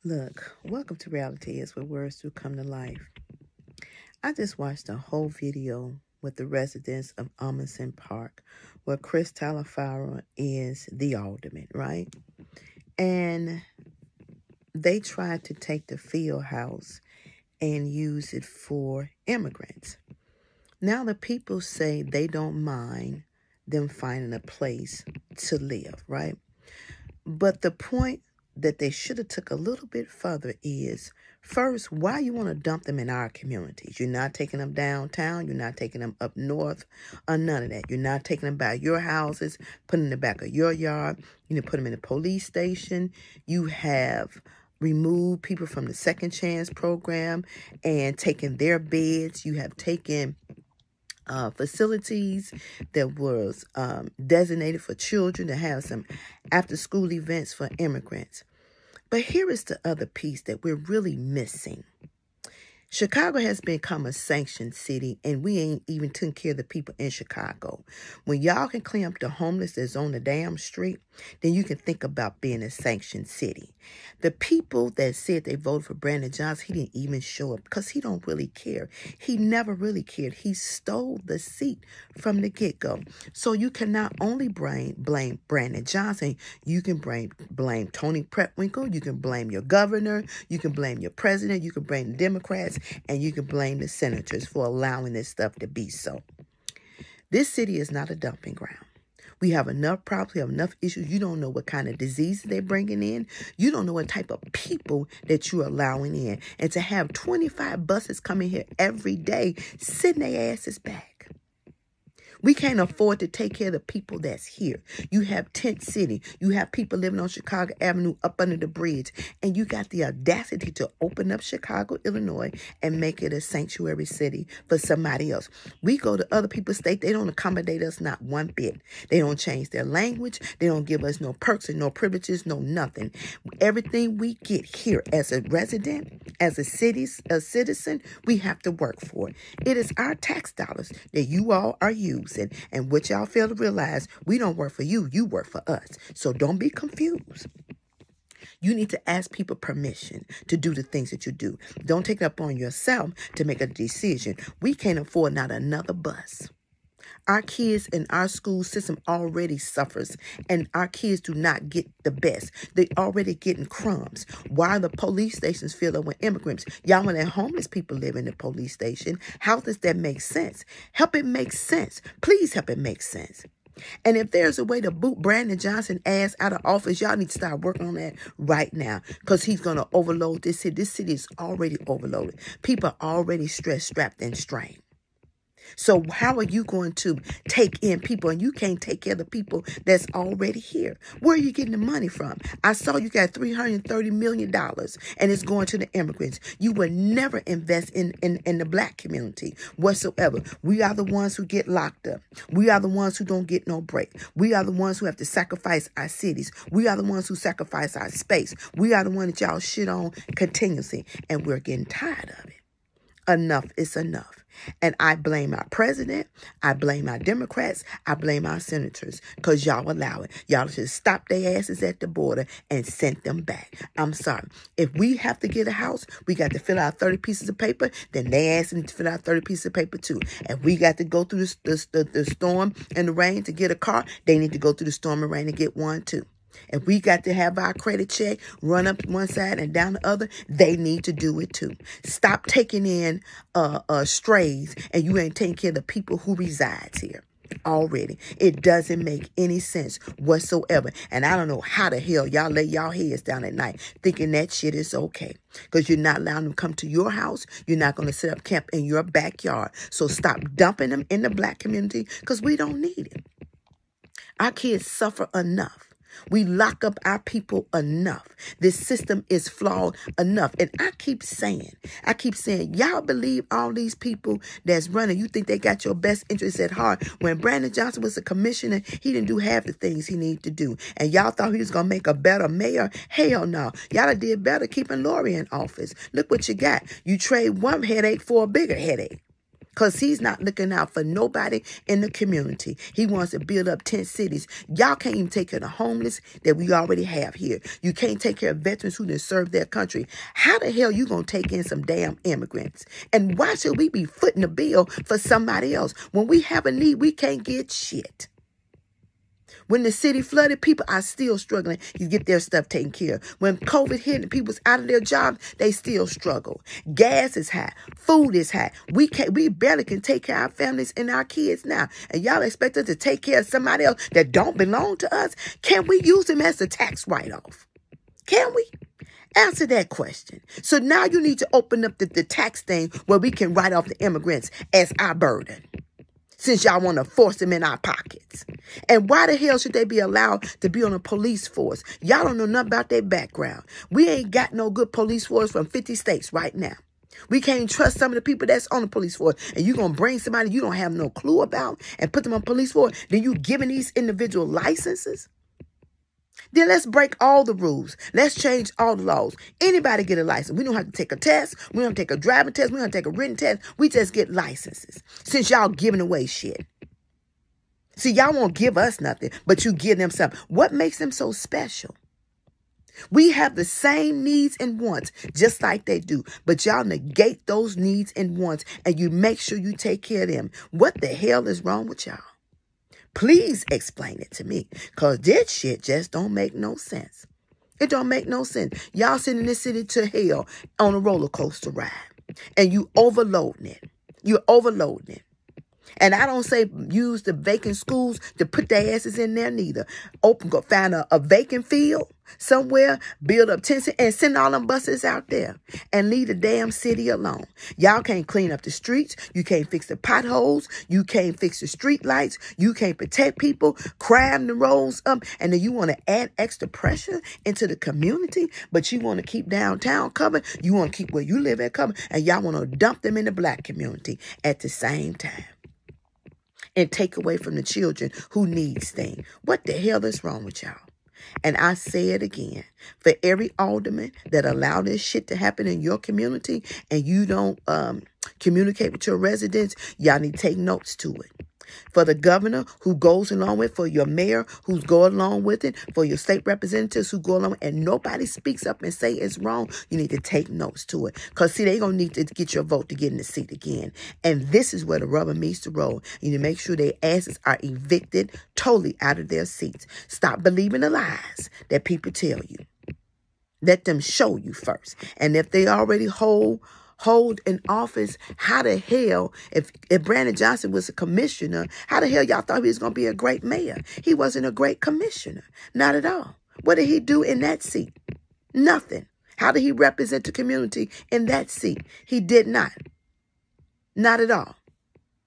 Look, welcome to Reality is where words do come to life. I just watched a whole video with the residents of Amundsen Park where Chris Talafaro is the alderman, right? And they tried to take the field house and use it for immigrants. Now the people say they don't mind them finding a place to live, right? But the point that they should have took a little bit further is, first, why you want to dump them in our communities? You're not taking them downtown. You're not taking them up north or none of that. You're not taking them by your houses, putting them in the back of your yard. You need to put them in a police station. You have removed people from the Second Chance program and taken their beds. You have taken facilities that was designated for children to have some after-school events for immigrants. But here is the other piece that we're really missing. Chicago has become a sanctioned city, and we ain't even taking care of the people in Chicago. When y'all can clean up the homeless that's on the damn street, then you can think about being a sanctioned city. The people that said they voted for Brandon Johnson, he didn't even show up because he don't really care. He never really cared. He stole the seat from the get-go. So you can not only blame Brandon Johnson, you can blame Tony Pretwinkle, you can blame your governor, you can blame your president, you can blame the Democrats, and you can blame the senators for allowing this stuff to be so. This city is not a dumping ground. We have enough problems, we have enough issues. You don't know what kind of diseases they're bringing in. You don't know what type of people that you're allowing in. And to have 25 buses coming here every day, sitting their asses back. We can't afford to take care of the people that's here. You have Tent City. You have people living on Chicago Avenue up under the bridge. And you got the audacity to open up Chicago, Illinois, and make it a sanctuary city for somebody else. We go to other people's state. They don't accommodate us not one bit. They don't change their language. They don't give us no perks and no privileges, no nothing. Everything we get here as a resident, as a citizen, we have to work for it. It is our tax dollars that you all are using. And what y'all fail to realize, we don't work for you, you work for us. So don't be confused. You need to ask people permission to do the things that you do. Don't take it up on yourself to make a decision. We can't afford not another bus. Our kids in our school system already suffers, and our kids do not get the best. They already getting crumbs. Why are the police stations filled up with immigrants? Y'all want that homeless people live in the police station. How does that make sense? Help it make sense. Please help it make sense. And if there's a way to boot Brandon Johnson ass out of office, y'all need to start working on that right now, because he's going to overload this city. This city is already overloaded. People are already stressed, strapped, and strained. So how are you going to take in people, and you can't take care of the people that's already here? Where are you getting the money from? I saw you got $330 million, and it's going to the immigrants. You would never invest in the black community whatsoever. We are the ones who get locked up. We are the ones who don't get no break. We are the ones who have to sacrifice our cities. We are the ones who sacrifice our space. We are the ones that y'all shit on continuously, and we're getting tired of it. Enough is enough. And I blame our president. I blame our Democrats. I blame our senators, because y'all allow it. Y'all should stop their asses at the border and send them back. I'm sorry. If we have to get a house, we got to fill out 30 pieces of paper, then they ask them to fill out 30 pieces of paper too. If we got to go through the storm and the rain to get a car, they need to go through the storm and rain to get one too. If we got to have our credit check run up one side and down the other, they need to do it too. Stop taking in strays, and you ain't taking care of the people who resides here already. It doesn't make any sense whatsoever. And I don't know how the hell y'all lay y'all heads down at night thinking that shit is okay, because you're not allowing them to come to your house. You're not going to set up camp in your backyard. So stop dumping them in the black community, because we don't need it. Our kids suffer enough. We lock up our people enough. This system is flawed enough. And I keep saying, y'all believe all these people that's running, you think they got your best interests at heart. When Brandon Johnson was a commissioner, he didn't do half the things he needed to do. And y'all thought he was going to make a better mayor? Hell no. Y'all did better keeping Lori in office. Look what you got. You trade one headache for a bigger headache. Because he's not looking out for nobody in the community. He wants to build up 10 cities. Y'all can't even take care of the homeless that we already have here. You can't take care of veterans who done served their country. How the hell you going to take in some damn immigrants? And why should we be footing the bill for somebody else? When we have a need, we can't get shit. When the city flooded, people are still struggling to get their stuff taken care of. When COVID hit and people's out of their jobs, they still struggle. Gas is high. Food is high. We barely can take care of our families and our kids now. And y'all expect us to take care of somebody else that don't belong to us? Can we use them as a tax write-off? Can we? Answer that question. So now you need to open up the tax thing where we can write off the immigrants as our burden, since y'all want to force them in our pockets. And why the hell should they be allowed to be on a police force? Y'all don't know nothing about their background. We ain't got no good police force from 50 states right now. We can't trust some of the people that's on the police force. And you're going to bring somebody you don't have no clue about and put them on police force. Then you giving these individual licenses? Then let's break all the rules. Let's change all the laws. Anybody get a license. We don't have to take a test. We don't have to take a driving test. We don't have to take a written test. We just get licenses. Since y'all giving away shit. See, y'all won't give us nothing, but you give them something. What makes them so special? We have the same needs and wants, just like they do. But y'all negate those needs and wants, and you make sure you take care of them. What the hell is wrong with y'all? Please explain it to me, because this shit just don't make no sense. It don't make no sense. Y'all sending this city to hell on a roller coaster ride, and you overloading it. You're overloading it. And I don't say use the vacant schools to put their asses in there neither. Find a vacant field somewhere, build up tents, and send all them buses out there and leave the damn city alone. Y'all can't clean up the streets. You can't fix the potholes. You can't fix the street lights. You can't protect people. Crime the roads up. And then you want to add extra pressure into the community, but you want to keep downtown covered. You want to keep where you live at covered, and y'all want to dump them in the black community at the same time. And take away from the children who needs things. What the hell is wrong with y'all? And I say it again. For every alderman that allow this shit to happen in your community and you don't communicate with your residents, y'all need to take notes to it. For the governor who goes along with it, for your mayor who's going along with it, for your state representatives who go along with it, and nobody speaks up and say it's wrong, you need to take notes to it. Because, see, they're going to need to get your vote to get in the seat again. And this is where the rubber meets the road. You need to make sure their asses are evicted totally out of their seats. Stop believing the lies that people tell you. Let them show you first. And if they already hold in office, how the hell, if Brandon Johnson was a commissioner, how the hell y'all thought he was going to be a great mayor? He wasn't a great commissioner. Not at all. What did he do in that seat? Nothing. How did he represent the community in that seat? He did not. Not at all.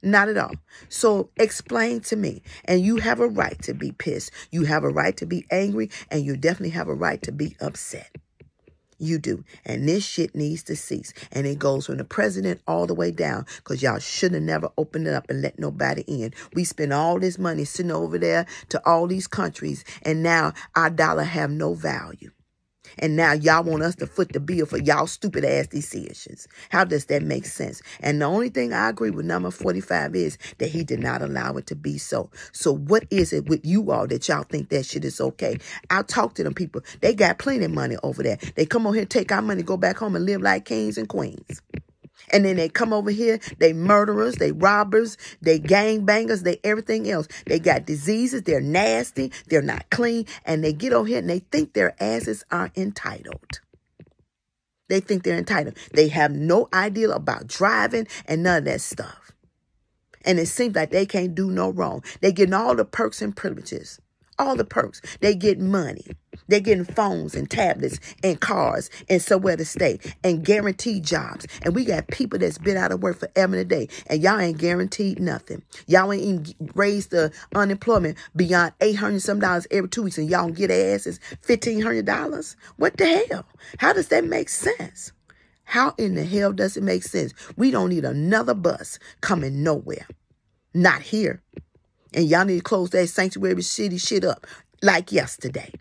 Not at all. So explain to me. And you have a right to be pissed. You have a right to be angry. And you definitely have a right to be upset. You do. And this shit needs to cease. And it goes from the president all the way down, because y'all should have never opened it up and let nobody in. We spend all this money sitting over there to all these countries, and now our dollar have no value. And now y'all want us to foot the bill for y'all stupid ass decisions. How does that make sense? And the only thing I agree with number 45 is that he did not allow it to be so. So what is it with you all that y'all think that shit is okay? I'll talk to them people. They got plenty of money over there. They come over here, take our money, go back home and live like kings and queens. And then they come over here, they murderers, they robbers, they gangbangers, they everything else. They got diseases, they're nasty, they're not clean, and they get over here and they think their asses are entitled. They think they're entitled. They have no idea about driving and none of that stuff. And it seems like they can't do no wrong. They're getting all the perks and privileges. All the perks. They get money. They're getting phones and tablets and cars and somewhere to stay and guaranteed jobs. And we got people that's been out of work forever and a day, and y'all ain't guaranteed nothing. Y'all ain't even raised the unemployment beyond $800 some every 2 weeks, and y'all don't get asses $1,500. What the hell? How does that make sense? How in the hell does it make sense? We don't need another bus coming nowhere. Not here. And y'all need to close that sanctuary city shit up like yesterday.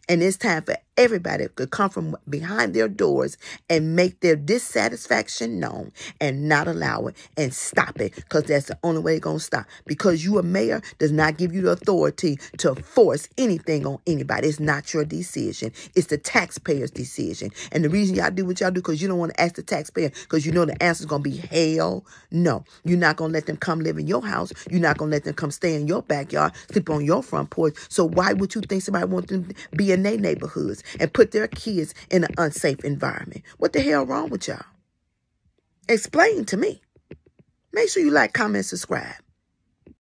And it's time for everybody could come from behind their doors and make their dissatisfaction known and not allow it and stop it, because that's the only way it's going to stop. Because you a mayor does not give you the authority to force anything on anybody. It's not your decision. It's the taxpayer's decision. And the reason y'all do what y'all do because you don't want to ask the taxpayer, because you know the answer is going to be hell no. You're not going to let them come live in your house. You're not going to let them come stay in your backyard, sleep on your front porch. So why would you think somebody wants them to be in their neighborhoods and put their kids in an unsafe environment? What the hell wrong with y'all? Explain to me. Make sure you like, comment, subscribe.